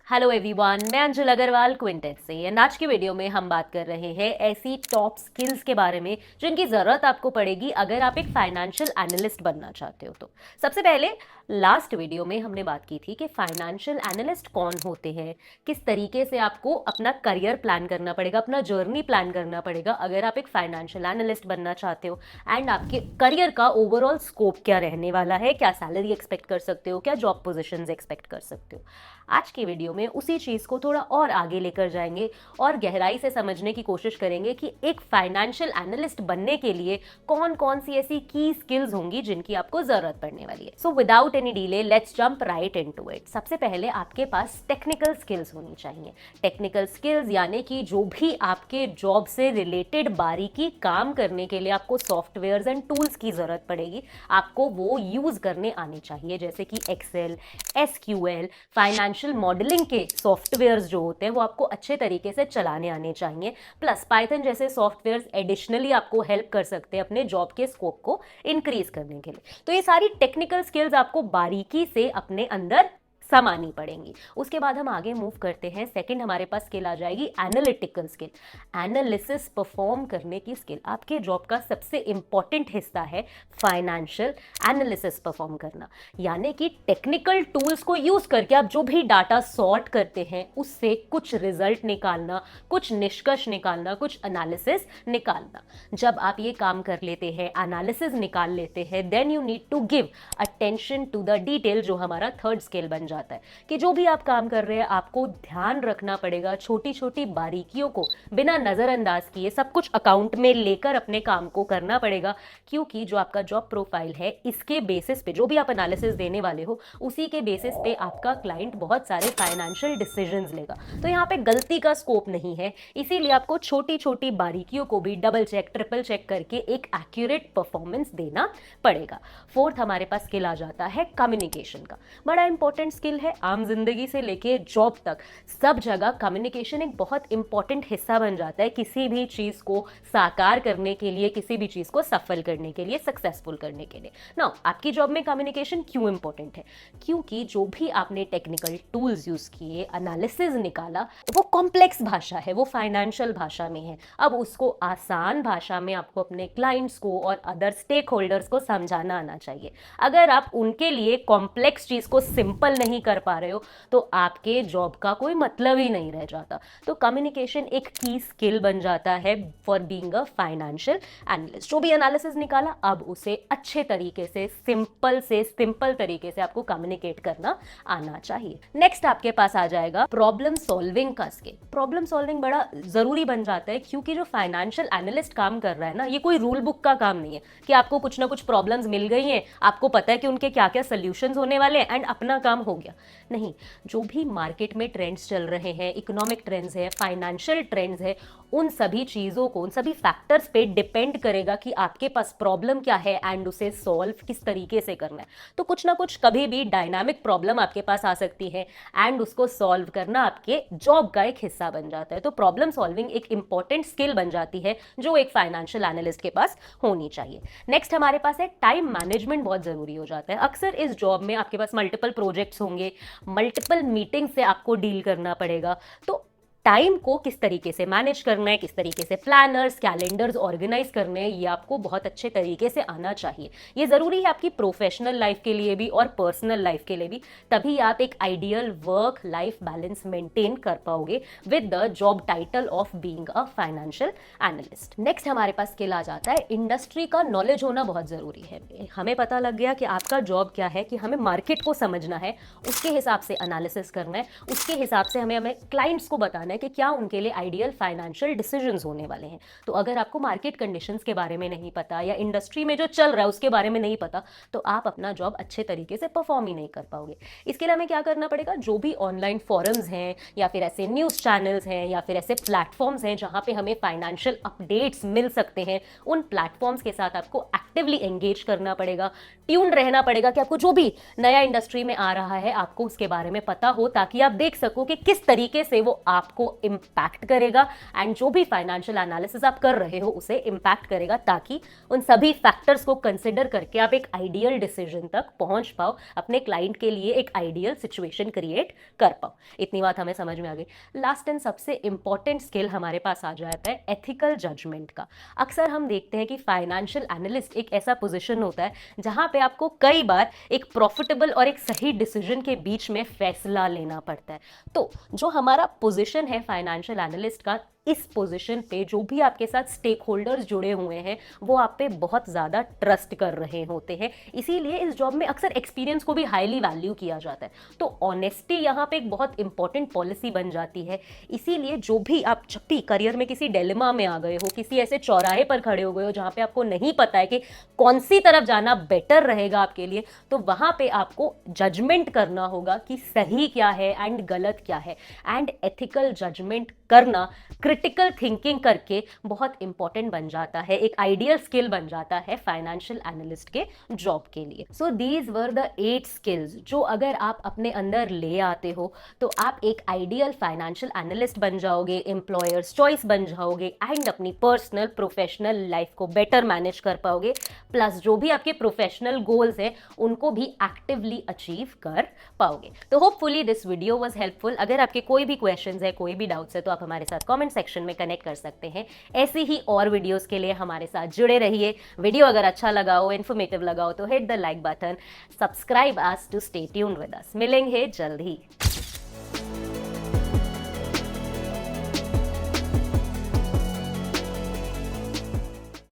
Hello everyone, मैं Anjul Agarwal quintet से and आज की वीडियो में हम बात कर रहे हैं ऐसी टॉप स्किल्स के बारे में जिनकी ज़रूरत आपको पड़ेगी अगर आप एक फाइनेंशियल एनालिस्ट बनना चाहते हो। तो सबसे पहले लास्ट वीडियो में हमने बात की थी कि फाइनेंशियल एनालिस्ट कौन होते हैं, किस तरीके से आपको अपना करियर प्लान करना पड़ेगा, अपना जर्नी प्लान करना पड़ेगा अगर आप एक फाइनेंशियल एनालिस्ट बनना चाहते हो, एंड आपके करियर का ओवरऑल स्कोप क्या रहने वाला है, क्या सैलरी एक्सपेक्ट कर सकते हो, क्या जॉब पोजिशन एक्सपेक्ट कर सकते हो। आज की वीडियो में उसी चीज़ को थोड़ा और आगे लेकर जाएंगे और गहराई से समझने की कोशिश करेंगे कि एक फाइनेंशियल एनालिस्ट बनने के लिए कौन कौन सी ऐसी की स्किल्स होंगी जिनकी आपको जरूरत पड़ने वाली है। So without any delay let's jump right into it. सबसे पहले आपके पास टेक्निकल स्किल्स होनी चाहिए। टेक्निकल स्किल्स यानी कि जो भी आपके जॉब से रिलेटेड बारीकी काम करने के लिए आपको सॉफ्टवेयर्स एंड टूल्स की जरूरत पड़ेगी, आपको वो यूज करने आने चाहिए, जैसे कि एक्सेल, एसक्यूएल, फाइनेंशियल मॉडलिंग के सॉफ्टवेयर्स जो होते हैं वो आपको अच्छे तरीके से चलाने आने चाहिए। प्लस पाइथन जैसे सॉफ्टवेयर्स एडिशनली आपको हेल्प कर सकते हैं अपने जॉब के स्कोप को इंक्रीज करने के लिए। तो ये सारी टेक्निकल स्किल्स आपको बारीकी से अपने अंदर समानी पड़ेंगी। उसके बाद हम आगे मूव करते हैं। सेकंड हमारे पास स्किल आ जाएगी एनालिटिकल स्किल, एनालिसिस परफॉर्म करने की स्किल। आपके जॉब का सबसे इंपॉर्टेंट हिस्सा है फाइनेंशियल एनालिसिस परफॉर्म करना, यानी कि टेक्निकल टूल्स को यूज करके आप जो भी डाटा सॉर्ट करते हैं उससे कुछ रिजल्ट निकालना, कुछ निष्कर्ष निकालना, कुछ एनालिसिस निकालना। जब आप ये काम कर लेते हैं, एनालिसिस निकाल लेते हैं, then you need to give attention to the detail, जो हमारा थर्ड स्किल बन जाता है कि जो भी आप काम कर रहे हैं आपको ध्यान रखना पड़ेगा, छोटी छोटी बारीकियों को बिना नजरअंदाज किए सब कुछ अकाउंट में लेकर अपने काम को करना पड़ेगा, क्योंकि जो आपका जॉब प्रोफाइल है इसके बेसिस पे जो भी आप एनालिसिस देने वाले हो उसी के बेसिस पे आपका क्लाइंट बहुत सारे फाइनेंशियल डिसीजंस लेगा। तो यहाँ पे गलती का स्कोप नहीं है, इसीलिए आपको छोटी छोटी बारीकियों को भी डबल चेक ट्रिपल चेक करके एक एक्यूरेट परफॉर्मेंस देना पड़ेगा। फोर्थ हमारे पास स्किल आ जाता है कम्युनिकेशन का। बड़ा इंपॉर्टेंट स्किल है, आम जिंदगी से लेके जॉब तक सब जगह कम्युनिकेशन एक बहुत इंपॉर्टेंट हिस्सा बन जाता है किसी भी चीज को साकार करने के लिए, किसी भी चीज को सफल करने के लिए, सक्सेसफुल करने के लिए। नाउ आपकी जॉब में कम्युनिकेशन क्यों इंपॉर्टेंट है? क्योंकि जो भी आपने टेक्निकल टूल्स यूज किए, एनालिसिस निकाला, वो कॉम्प्लेक्स भाषा है, वो फाइनेंशियल भाषा में है। अब उसको आसान भाषा में आपको अपने क्लाइंट्स को और अदर स्टेक होल्डर्स को समझाना आना चाहिए। अगर आप उनके लिए कॉम्प्लेक्स चीज को सिंपल नहीं कर पा रहे हो तो आपके जॉब का कोई मतलब ही नहीं रह जाता। तो कम्युनिकेशन एक की स्किल बन जाता है for being a financial analyst. जो भी एनालिसिस निकाला अब उसे अच्छे तरीके से सिंपल तरीके से आपको कम्युनिकेट करना आना चाहिए। नेक्स्ट आपके पास आ जाएगा प्रॉब्लम सॉल्विंग का स्किल। प्रॉब्लम सॉल्विंग बड़ा जरूरी बन जाता है क्योंकि जो फाइनेंशियल एनालिस्ट काम कर रहा है ना, ये कोई रूल बुक का काम नहीं है कि आपको कुछ ना कुछ प्रॉब्लम्स मिल गई हैं, आपको पता है कि उनके क्या क्या सोल्यूशंस होने वाले हैं एंड अपना काम हो गया। नहीं, जो भी मार्केट में ट्रेंड्स चल रहे हैं, इकोनॉमिक ट्रेंड्स है, फाइनेंशियल ट्रेंड्स है, उन सभी चीज़ों को, उन सभी फैक्टर्स पे डिपेंड करेगा कि आपके पास प्रॉब्लम क्या है एंड उसे सॉल्व किस तरीके से करना है। तो कुछ ना कुछ कभी भी डायनामिक प्रॉब्लम आपके पास आ सकती है एंड उसको सॉल्व करना आपके जॉब का एक हिस्सा बन जाता है। तो प्रॉब्लम सॉल्विंग एक इंपॉर्टेंट स्किल बन जाती है जो एक फाइनेंशियल एनालिस्ट के पास होनी चाहिए। नेक्स्ट हमारे पास है टाइम मैनेजमेंट। बहुत जरूरी हो जाता है। अक्सर इस जॉब में आपके पास मल्टीपल प्रोजेक्ट्स होंगे, मल्टीपल मीटिंग से आपको डील करना पड़ेगा। तो टाइम को किस तरीके से मैनेज करना है, किस तरीके से प्लानर्स, कैलेंडर्स ऑर्गेनाइज करने हैं, ये आपको बहुत अच्छे तरीके से आना चाहिए। ये ज़रूरी है आपकी प्रोफेशनल लाइफ के लिए भी और पर्सनल लाइफ के लिए भी, तभी आप एक ideal work life balance maintain कर पाओगे with the job title of being a financial analyst. Next हमारे पास स्किल आ जाता है इंडस्ट्री का नॉलेज होना बहुत ज़रूरी है। हमें पता लग गया कि आपका जॉब क्या है, कि हमें मार्केट को समझना है, उसके हिसाब से एनालिसिस करना है, उसके हिसाब से हमें क्लाइंट्स को बताना है कि क्या उनके लिए आइडियल फाइनेंशियल डिसीजंस होने वाले हैं। तो अगर आपको मार्केट कंडीशंस के बारे में नहीं पता या इंडस्ट्री में जो चल रहा है उसके बारे में नहीं पता तो आप अपना जॉब अच्छे तरीके से परफॉर्म ही नहीं कर पाओगे। इसके लिए हमें क्या करना पड़ेगा, जो भी ऑनलाइन फोरम्स हैं या फिर ऐसे न्यूज़ चैनल्स हैं या फिर ऐसे प्लेटफॉर्म्स हैं जहां पे हमें फाइनेंशियल अपडेट्स मिल सकते हैं, उन प्लेटफॉर्म्स के साथ आपको एक्टिवली एंगेज करना पड़ेगा। ट्यून रहना पड़ेगा कि आपको जो भी नया इंडस्ट्री में आ रहा है आपको उसके बारे में पता हो, ताकि आप देख सको कि किस तरीके से वो आपको इम्पैक्ट करेगा एंड जो भी फाइनेंशियल एनालिसिस आप कर रहे हो उसे इम्पैक्ट करेगा, ताकि उन सभी फैक्टर्स को कंसिडर करके आप एक आइडियल डिसीजन तक पहुंच पाओ, अपने क्लाइंट के लिए एक आइडियल सिचुएशन क्रिएट कर पाओ। इतनी बात हमें समझ में आ गई। लास्ट एंड सबसे इंपॉर्टेंट स्किल हमारे पास आ जाता है एथिकल जजमेंट का। अक्सर हम देखते हैं कि फाइनेंशियल एनालिस्ट एक ऐसा पोजीशन होता है जहां पे आपको कई बार एक प्रॉफिटेबल और एक सही डिसीजन के बीच में फैसला लेना पड़ता है। तो जो हमारा पोजीशन है फाइनेंशियल एनालिस्ट का, इस पोजीशन पे जो भी आपके साथ स्टेक होल्डर्स जुड़े हुए हैं वो आप पे बहुत ज़्यादा ट्रस्ट कर रहे होते हैं, इसीलिए इस जॉब में अक्सर एक्सपीरियंस को भी हाईली वैल्यू किया जाता है। तो ऑनेस्टी यहाँ पे एक बहुत इंपॉर्टेंट पॉलिसी बन जाती है। इसीलिए जो भी आप जब भी करियर में किसी डिलेमा में आ गए हो, किसी ऐसे चौराहे पर खड़े हो गए हो जहाँ पे आपको नहीं पता है कि कौन सी तरफ जाना बेटर रहेगा आपके लिए, तो वहाँ पे आपको जजमेंट करना होगा कि सही क्या है एंड गलत क्या है। एंड एथिकल जजमेंट करना क्रिटिकल थिंकिंग करके बहुत इंपॉर्टेंट बन जाता है, एक आइडियल स्किल बन जाता है फाइनेंशियल एनालिस्ट के जॉब के लिए। So these were the 8 skills जो अगर आप अपने अंदर ले आते हो तो आप एक आइडियल फाइनेंशियल एनालिस्ट बन जाओगे, एम्प्लॉयर्स चॉइस बन जाओगे एंड अपनी पर्सनल प्रोफेशनल लाइफ को बेटर मैनेज कर पाओगे, प्लस जो भी आपके प्रोफेशनल गोल्स हैं उनको भी एक्टिवली अचीव कर पाओगे। तो hopefully this video was helpful. अगर आपके कोई भी क्वेश्चंस है, कोई भी डाउट्स है तो आप हमारे साथ कमेंट सेक्शन में कनेक्ट कर सकते हैं। ऐसे ही और वीडियोस के लिए हमारे साथ जुड़े रहिए। वीडियो अगर अच्छा लगा हो, इन्फॉर्मेटिव लगा हो तो hit the like button, subscribe us to stay tuned with us. मिलेंगे जल्द ही।